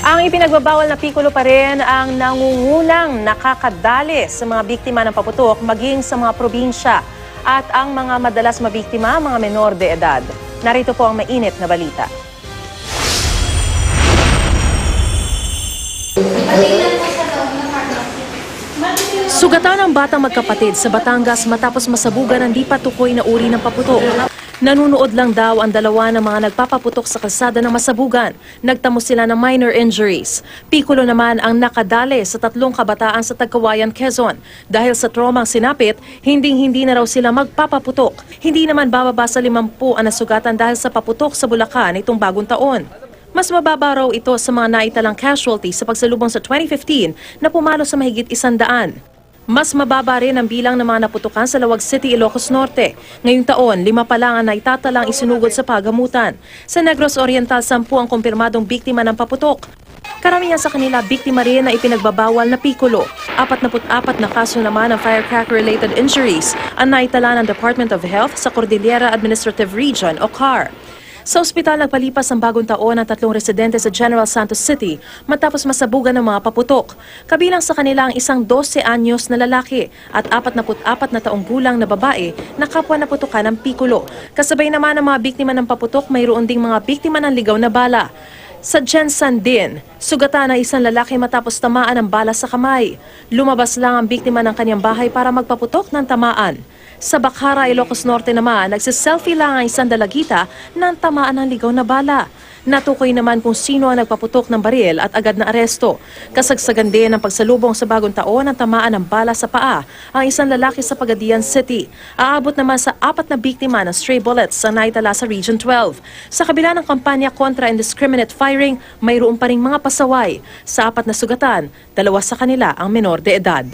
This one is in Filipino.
Ang ipinagbabawal na pikulo pa rin ang nangungunang nakakadali sa mga biktima ng paputok maging sa mga probinsya at ang mga madalas mabiktima, mga menor de edad. Narito po ang mainit na balita. Sugatan ang batang magkapatid sa Batangas matapos masabugan ng di patukoy na uri ng paputok. Nanunood lang daw ang dalawa ng mga nagpapaputok sa kalsada ng masabugan. Nagtamo sila ng minor injuries. Pikulo naman ang nakadali sa 3 kabataan sa Tagkawayan, Quezon. Dahil sa traumang sinapit, hindi na raw sila magpapaputok. Hindi naman bababa sa 50 ang nasugatan dahil sa paputok sa Bulacan itong bagong taon. Mas mababa raw ito sa mga naitalang casualty sa pagsalubong sa 2015 na pumalo sa mahigit 100. Mas mababa rin ang bilang ng mga naputukan sa Lawag City, Ilocos Norte. Ngayong taon, 5 pa lang ang naitatalang isinugod sa pagamutan. Sa Negros Oriental, 10 ang kumpirmadong biktima ng paputok. Karamihan sa kanila biktima rin na ipinagbabawal na pikulo. 44 na kaso naman ng firecracker-related injuries ang naitala ng Department of Health sa Cordillera Administrative Region o CAR. Sa ospital nagpalipas ang bagong taon ang 3 residente sa General Santos City matapos masabugan ng mga paputok. Kabilang sa kanila ang isang 12 anyos na lalaki at 44 na taong gulang na babae na kapwa naputukan ng pikulo. Kasabay naman ang mga biktima ng paputok, mayroon ding mga biktima ng ligaw na bala. Sa Jensan din, sugatan na isang lalaki matapos tamaan ng bala sa kamay. Lumabas lang ang biktima ng kanyang bahay para magpaputok ng tamaan. Sa Bacara, Ilocos Norte naman, nagsiselfie lang ang isang dalagita ng tamaan ng ligaw na bala. Natukoy naman kung sino ang nagpaputok ng baril at agad na aresto. Kasagsagan din ng pagsalubong sa bagong taon ng tamaan ng bala sa paa ang isang lalaki sa Pagadian City. Aabot naman sa 4 na biktima ng stray bullets sa naitala sa Region 12. Sa kabila ng kampanya kontra indiscriminate firing, mayroon pa ring mga pasaway. Sa 4 na sugatan, 2 sa kanila ang menor de edad.